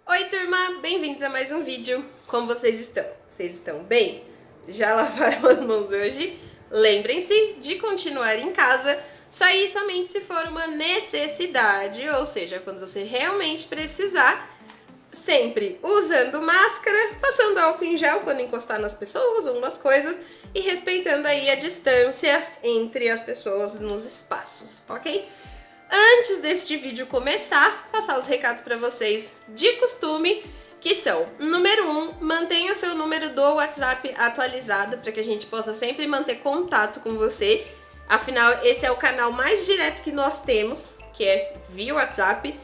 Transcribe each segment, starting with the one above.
Oi turma, bem-vindos a mais um vídeo. Como vocês estão? Vocês estão bem? Já lavaram as mãos hoje? Lembrem-se de continuar em casa, sair somente se for uma necessidade, ou seja, quando você realmente precisar, sempre usando máscara, passando álcool em gel quando encostar nas pessoas ou nas coisas e respeitando aí a distância entre as pessoas nos espaços, ok? Antes deste vídeo começar, passar os recados para vocês de costume, que são: número 1, mantenha o seu número do WhatsApp atualizado para que a gente possa sempre manter contato com você. Afinal, esse é o canal mais direto que nós temos, que é via WhatsApp.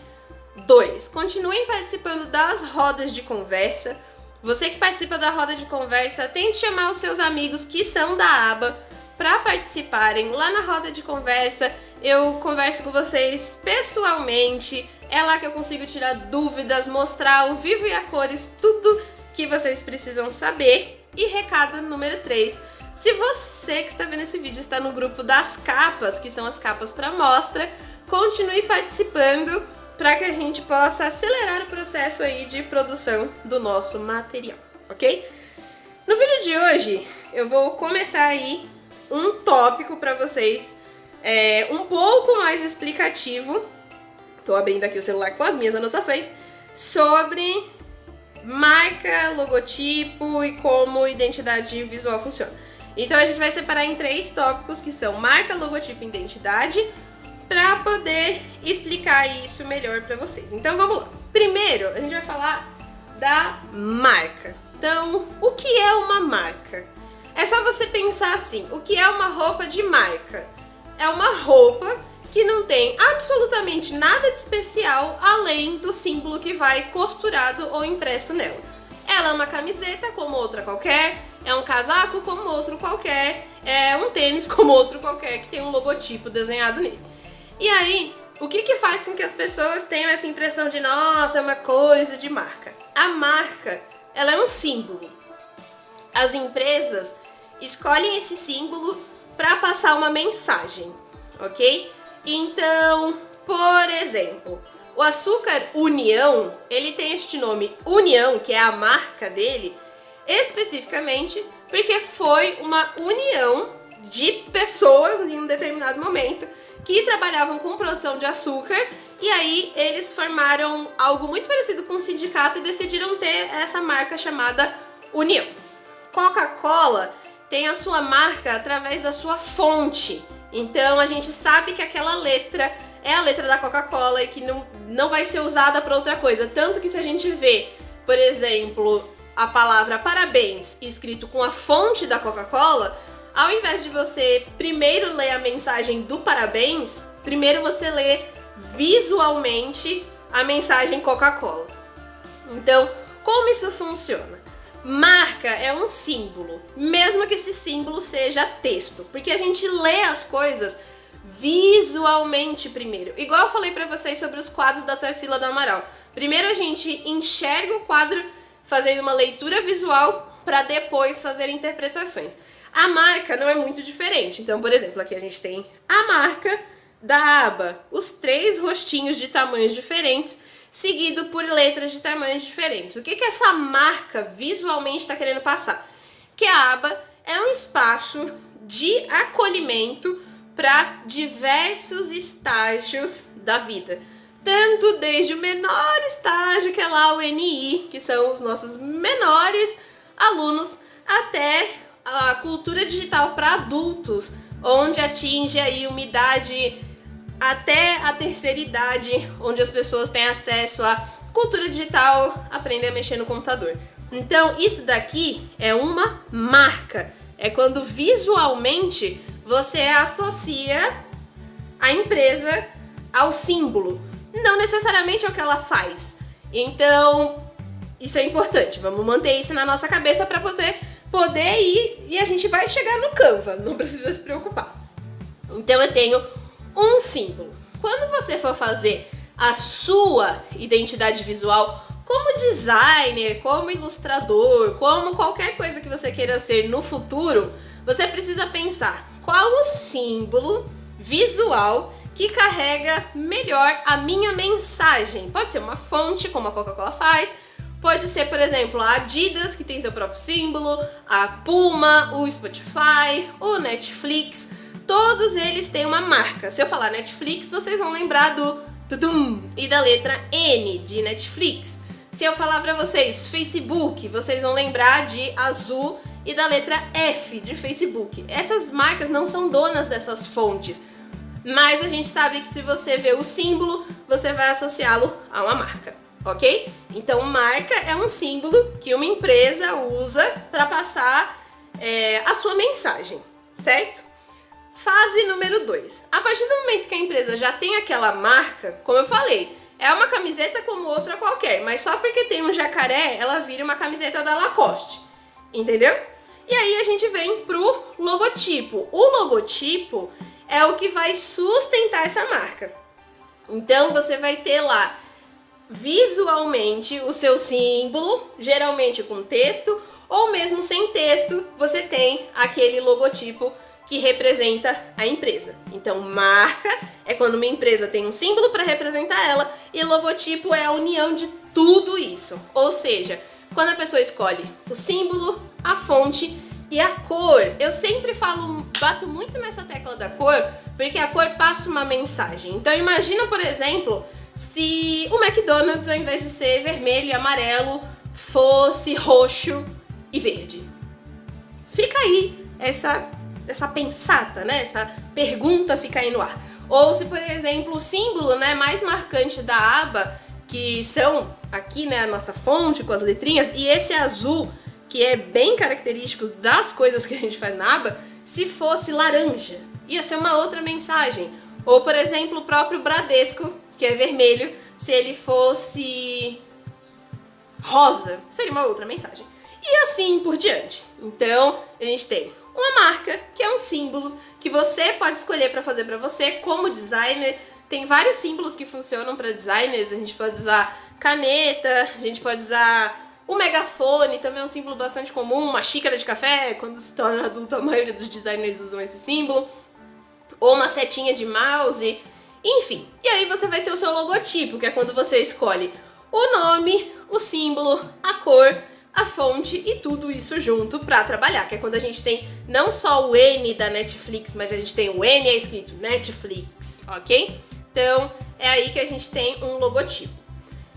2, continuem participando das rodas de conversa. Você que participa da roda de conversa, tente chamar os seus amigos que são da aba para participarem. Lá na roda de conversa, eu converso com vocês pessoalmente. É lá que eu consigo tirar dúvidas, mostrar ao vivo e a cores tudo que vocês precisam saber. E recado número 3, se você que está vendo esse vídeo está no grupo das capas, que são as capas para mostra, continue participando para que a gente possa acelerar o processo aí de produção do nosso material, ok? No vídeo de hoje, eu vou começar aí um tópico para vocês, um pouco mais explicativo. Tô abrindo aqui o celular com as minhas anotações sobre marca, logotipo e como identidade visual funciona. Então a gente vai separar em 3 tópicos, que são marca, logotipo e identidade, para poder explicar isso melhor para vocês. Então vamos lá. Primeiro, a gente vai falar da marca. Então, o que é uma marca? É só você pensar assim: o que é uma roupa de marca? É uma roupa que não tem absolutamente nada de especial além do símbolo que vai costurado ou impresso nela. Ela é uma camiseta como outra qualquer, é um casaco como outro qualquer, é um tênis como outro qualquer que tem um logotipo desenhado nele. E aí, o que faz com que as pessoas tenham essa impressão de, nossa, é uma coisa de marca? A marca, ela é um símbolo. As empresas escolhem esse símbolo para passar uma mensagem, ok? Então, por exemplo, o açúcar União, ele tem este nome União, que é a marca dele, especificamente porque foi uma união de pessoas em um determinado momento que trabalhavam com produção de açúcar, e aí eles formaram algo muito parecido com um sindicato e decidiram ter essa marca chamada União. Coca-Cola tem a sua marca através da sua fonte, então a gente sabe que aquela letra é a letra da Coca-Cola e que não vai ser usada para outra coisa, tanto que se a gente vê, por exemplo, a palavra parabéns escrito com a fonte da Coca-Cola, ao invés de você primeiro ler a mensagem do parabéns, primeiro você lê visualmente a mensagem Coca-Cola. Então, como isso funciona? Marca é um símbolo, mesmo que esse símbolo seja texto, porque a gente lê as coisas visualmente primeiro. Igual eu falei pra vocês sobre os quadros da Tarsila do Amaral. Primeiro a gente enxerga o quadro fazendo uma leitura visual para depois fazer interpretações. A marca não é muito diferente. Então, por exemplo, aqui a gente tem a marca da aba, os 3 rostinhos de tamanhos diferentes, seguido por letras de tamanhos diferentes. O que essa marca visualmente está querendo passar? Que a aba é um espaço de acolhimento para diversos estágios da vida. Tanto desde o menor estágio, que é lá o NI, que são os nossos menores alunos, até a cultura digital para adultos, onde atinge aí uma idade até a terceira idade, onde as pessoas têm acesso à cultura digital, aprender a mexer no computador. Então, isso daqui é uma marca. É quando visualmente você associa a empresa ao símbolo, não necessariamente ao que ela faz. Então, isso é importante. Vamos manter isso na nossa cabeça para você poder ir e a gente vai chegar no Canva, não precisa se preocupar. Então eu tenho um símbolo. Quando você for fazer a sua identidade visual como designer, como ilustrador, como qualquer coisa que você queira ser no futuro, você precisa pensar qual o símbolo visual que carrega melhor a minha mensagem. Pode ser uma fonte, como a Coca-Cola faz, pode ser, por exemplo, a Adidas, que tem seu próprio símbolo, a Puma, o Spotify, o Netflix, todos eles têm uma marca. Se eu falar Netflix, vocês vão lembrar do tudum e da letra N de Netflix. Se eu falar pra vocês Facebook, vocês vão lembrar de azul e da letra F de Facebook. Essas marcas não são donas dessas fontes, mas a gente sabe que se você vê o símbolo, você vai associá-lo a uma marca, ok? Então, marca é um símbolo que uma empresa usa para passar a sua mensagem, certo? Fase número 2. A partir do momento que a empresa já tem aquela marca, como eu falei, é uma camiseta como outra qualquer, mas só porque tem um jacaré, ela vira uma camiseta da Lacoste, entendeu? E aí a gente vem pro logotipo. O logotipo é o que vai sustentar essa marca. Então você vai ter lá visualmente o seu símbolo, geralmente com texto, ou mesmo sem texto, você tem aquele logotipo que representa a empresa. Então, marca é quando uma empresa tem um símbolo para representar ela, e logotipo é a união de tudo isso. Ou seja, quando a pessoa escolhe o símbolo, a fonte e a cor. Eu sempre bato muito nessa tecla da cor, porque a cor passa uma mensagem. Então, imagina, por exemplo, se o McDonald's, ao invés de ser vermelho e amarelo, fosse roxo e verde. Fica aí essa pensata, né? Essa pergunta fica aí no ar. Ou se, por exemplo, o símbolo, né, mais marcante da aba, que são aqui, né, a nossa fonte com as letrinhas, e esse azul, que é bem característico das coisas que a gente faz na aba, se fosse laranja, ia ser uma outra mensagem. Ou, por exemplo, o próprio Bradesco, que é vermelho, se ele fosse rosa, seria uma outra mensagem. E assim por diante. Então, a gente tem uma marca, que é um símbolo que você pode escolher para fazer para você como designer. Tem vários símbolos que funcionam para designers. A gente pode usar caneta, a gente pode usar o megafone, também é um símbolo bastante comum. Uma xícara de café, quando se torna adulto, a maioria dos designers usam esse símbolo. Ou uma setinha de mouse, enfim. E aí você vai ter o seu logotipo, que é quando você escolhe o nome, o símbolo, a cor, a fonte e tudo isso junto pra trabalhar, que é quando a gente tem não só o N da Netflix, mas a gente tem o N escrito Netflix, ok? Então, é aí que a gente tem um logotipo.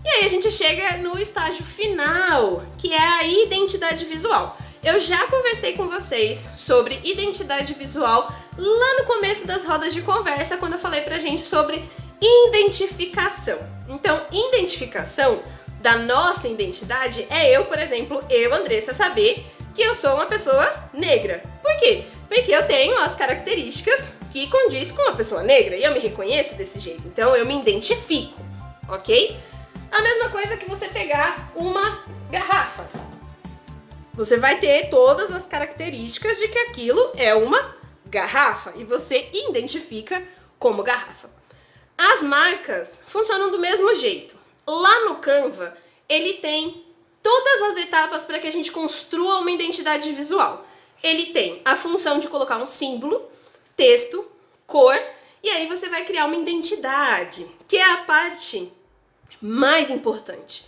E aí a gente chega no estágio final, que é a identidade visual. Eu já conversei com vocês sobre identidade visual lá no começo das rodas de conversa, quando eu falei pra gente sobre identificação. Então, identificação da nossa identidade é eu, por exemplo, Andressa, saber que eu sou uma pessoa negra. Por quê? Porque eu tenho as características que condiz com uma pessoa negra e eu me reconheço desse jeito. Então, eu me identifico, ok? A mesma coisa que você pegar uma garrafa. Você vai ter todas as características de que aquilo é uma garrafa e você identifica como garrafa. As marcas funcionam do mesmo jeito. Lá no Canva, ele tem todas as etapas para que a gente construa uma identidade visual. Ele tem a função de colocar um símbolo, texto, cor, e aí você vai criar uma identidade, que é a parte mais importante.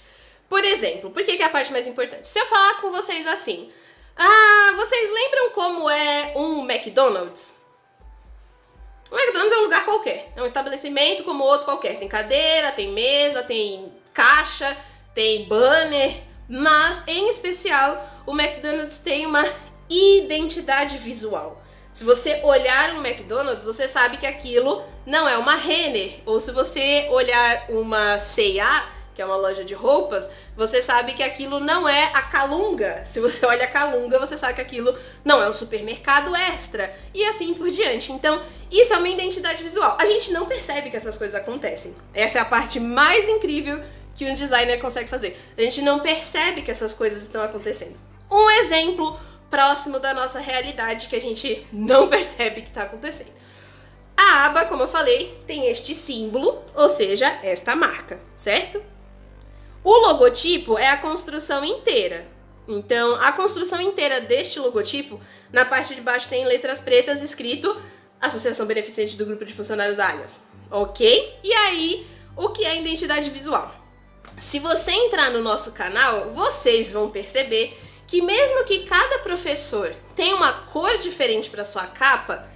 Por exemplo, por que é a parte mais importante? Se eu falar com vocês assim, vocês lembram como é um McDonald's? O McDonald's é um lugar qualquer, é um estabelecimento como outro qualquer. Tem cadeira, tem mesa, tem caixa, tem banner, mas em especial o McDonald's tem uma identidade visual. Se você olhar um McDonald's, você sabe que aquilo não é uma Renner. Ou se você olhar uma C&A, que é uma loja de roupas, você sabe que aquilo não é a Calunga. Se você olha a Calunga, você sabe que aquilo não é um supermercado Extra. E assim por diante. Então, isso é uma identidade visual. A gente não percebe que essas coisas acontecem. Essa é a parte mais incrível que um designer consegue fazer. A gente não percebe que essas coisas estão acontecendo. Um exemplo próximo da nossa realidade que a gente não percebe que está acontecendo. A aba, como eu falei, tem este símbolo, ou seja, esta marca, certo? O logotipo é a construção inteira. Então, a construção inteira deste logotipo, na parte de baixo tem letras pretas escrito Associação Beneficente do Grupo de Funcionários da Allianz, ok? E aí, o que é identidade visual? Se você entrar no nosso canal, vocês vão perceber que mesmo que cada professor tenha uma cor diferente para sua capa,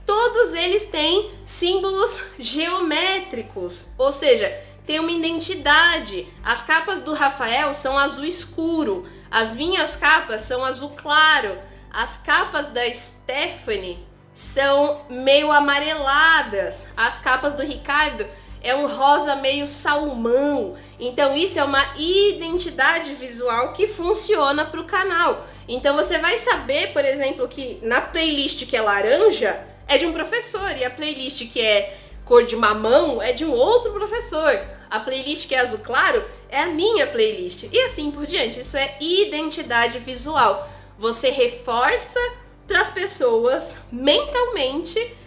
todos eles têm símbolos geométricos, ou seja, tem uma identidade. As capas do Rafael são azul escuro, as minhas capas são azul claro, as capas da Stephanie são meio amareladas, as capas do Ricardo é um rosa meio salmão. Então isso é uma identidade visual que funciona para o canal. Então você vai saber, por exemplo, que na playlist que é laranja é de um professor e a playlist que é cor de mamão é de um outro professor. A playlist que é azul claro é a minha playlist. E assim por diante. Isso é identidade visual. Você reforça para as pessoas mentalmente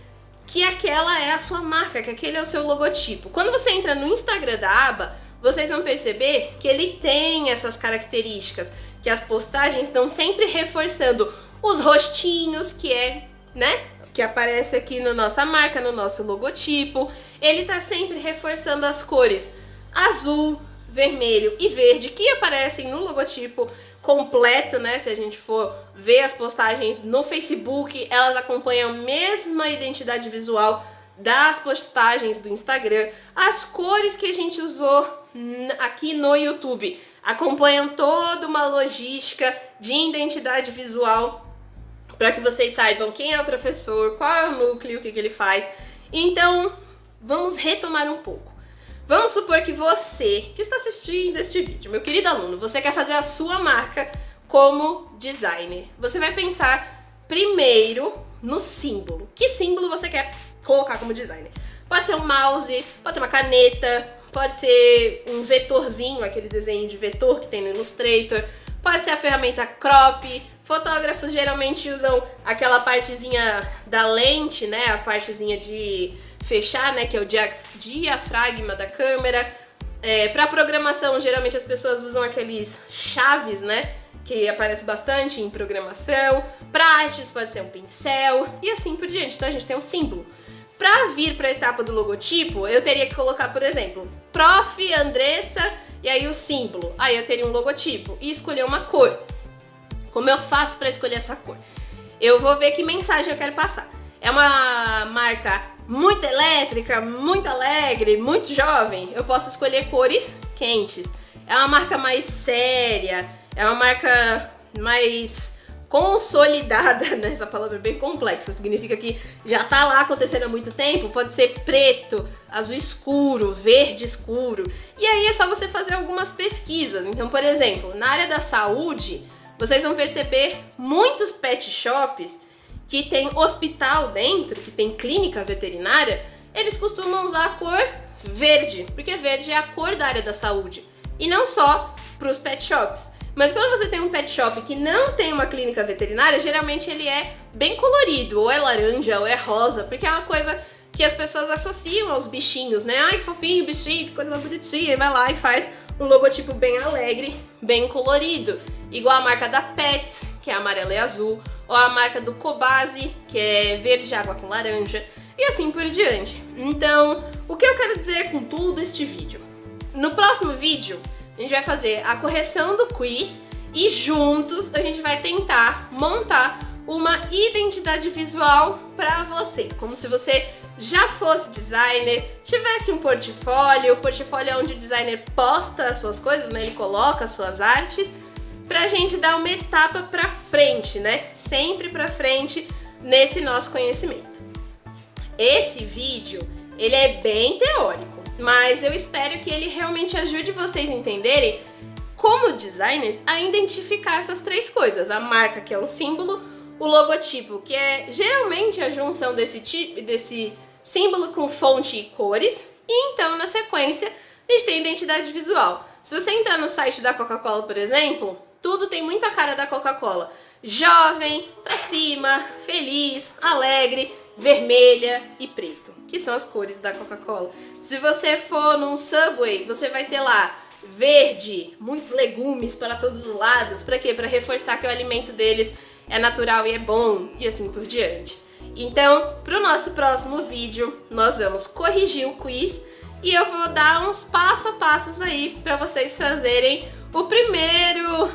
que aquela é a sua marca, que aquele é o seu logotipo. Quando você entra no Instagram da aba, vocês vão perceber que ele tem essas características, que as postagens estão sempre reforçando os rostinhos, que é, né, que aparece aqui na nossa marca, no nosso logotipo. Ele tá sempre reforçando as cores azul, vermelho e verde, que aparecem no logotipo completo, né? Se a gente for ver as postagens no Facebook, elas acompanham a mesma identidade visual das postagens do Instagram. As cores que a gente usou aqui no YouTube acompanham toda uma logística de identidade visual para que vocês saibam quem é o professor, qual é o núcleo, o que ele faz. Então, vamos retomar um pouco. Vamos supor que você, que está assistindo este vídeo, meu querido aluno, você quer fazer a sua marca como designer. Você vai pensar primeiro no símbolo. Que símbolo você quer colocar como designer? Pode ser um mouse, pode ser uma caneta, pode ser um vetorzinho, aquele desenho de vetor que tem no Illustrator, pode ser a ferramenta crop. Fotógrafos geralmente usam aquela partezinha da lente, né, a partezinha de fechar, né, que é o diafragma da câmera. Para programação, geralmente as pessoas usam aqueles chaves, né, que aparece bastante em programação. Para artes pode ser um pincel e assim por diante. Então a gente tem um símbolo. Para vir para a etapa do logotipo, eu teria que colocar, por exemplo, Prof. Andressa e aí o símbolo. Aí eu teria um logotipo e escolher uma cor. Como eu faço para escolher essa cor? Eu vou ver que mensagem eu quero passar. É uma marca muito elétrica, muito alegre, muito jovem? Eu posso escolher cores quentes. É uma marca mais séria, é uma marca mais consolidada, né? Essa palavra é bem complexa, significa que já tá lá acontecendo há muito tempo. Pode ser preto, azul escuro, verde escuro. E aí é só você fazer algumas pesquisas. Então, por exemplo, na área da saúde, vocês vão perceber muitos pet shops que tem hospital dentro, que tem clínica veterinária, eles costumam usar a cor verde, porque verde é a cor da área da saúde. E não só para os pet shops. Mas quando você tem um pet shop que não tem uma clínica veterinária, geralmente ele é bem colorido, ou é laranja, ou é rosa, porque é uma coisa que as pessoas associam aos bichinhos, né? Ai, que fofinho, bichinho, que coisa mais bonitinha. E vai lá e faz um logotipo bem alegre, bem colorido. Igual a marca da Pets, que é amarelo e azul, ou a marca do Cobase, que é verde água com laranja, e assim por diante. Então, o que eu quero dizer com tudo este vídeo? No próximo vídeo, a gente vai fazer a correção do quiz e juntos a gente vai tentar montar uma identidade visual para você, como se você já fosse designer, tivesse um portfólio. O portfólio é onde o designer posta as suas coisas, né? Ele coloca as suas artes, pra gente dar uma etapa pra frente, né? Sempre pra frente nesse nosso conhecimento. Esse vídeo, ele é bem teórico, mas eu espero que ele realmente ajude vocês a entenderem, como designers, a identificar essas três coisas. A marca, que é um símbolo, o logotipo, que é geralmente a junção desse símbolo com fonte e cores, e então, na sequência, a gente tem a identidade visual. Se você entrar no site da Coca-Cola, por exemplo, tudo tem muito a cara da Coca-Cola. Jovem, pra cima, feliz, alegre, vermelha e preto, que são as cores da Coca-Cola. Se você for num Subway, você vai ter lá verde, muitos legumes para todos os lados. Para quê? Para reforçar que o alimento deles é natural e é bom e assim por diante. Então, para o nosso próximo vídeo, nós vamos corrigir o quiz e eu vou dar uns passo a passos aí para vocês fazerem o primeiro,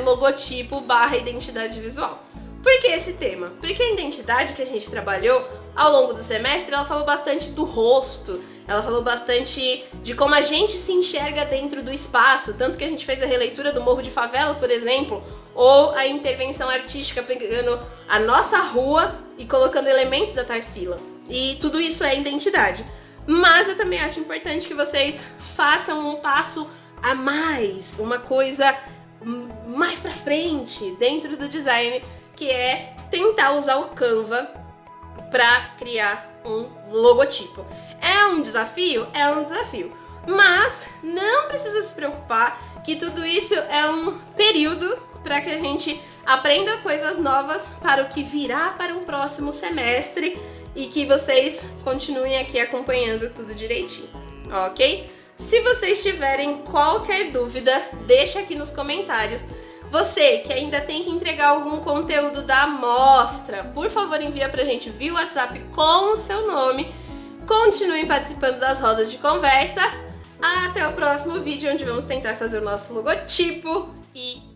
logotipo / identidade visual. Por que esse tema? Porque a identidade que a gente trabalhou ao longo do semestre, ela falou bastante do rosto, ela falou bastante de como a gente se enxerga dentro do espaço, tanto que a gente fez a releitura do Morro de Favela, por exemplo, ou a intervenção artística pegando a nossa rua e colocando elementos da Tarsila. E tudo isso é identidade. Mas eu também acho importante que vocês façam um passo a mais, uma coisa mais pra frente dentro do design, que é tentar usar o Canva para criar um logotipo. É um desafio? É um desafio. Mas não precisa se preocupar que tudo isso é um período para que a gente aprenda coisas novas para o que virá para um próximo semestre e que vocês continuem aqui acompanhando tudo direitinho, ok? Se vocês tiverem qualquer dúvida, deixa aqui nos comentários. Você que ainda tem que entregar algum conteúdo da amostra, por favor envia pra gente via WhatsApp com o seu nome. Continuem participando das rodas de conversa. Até o próximo vídeo, onde vamos tentar fazer o nosso logotipo e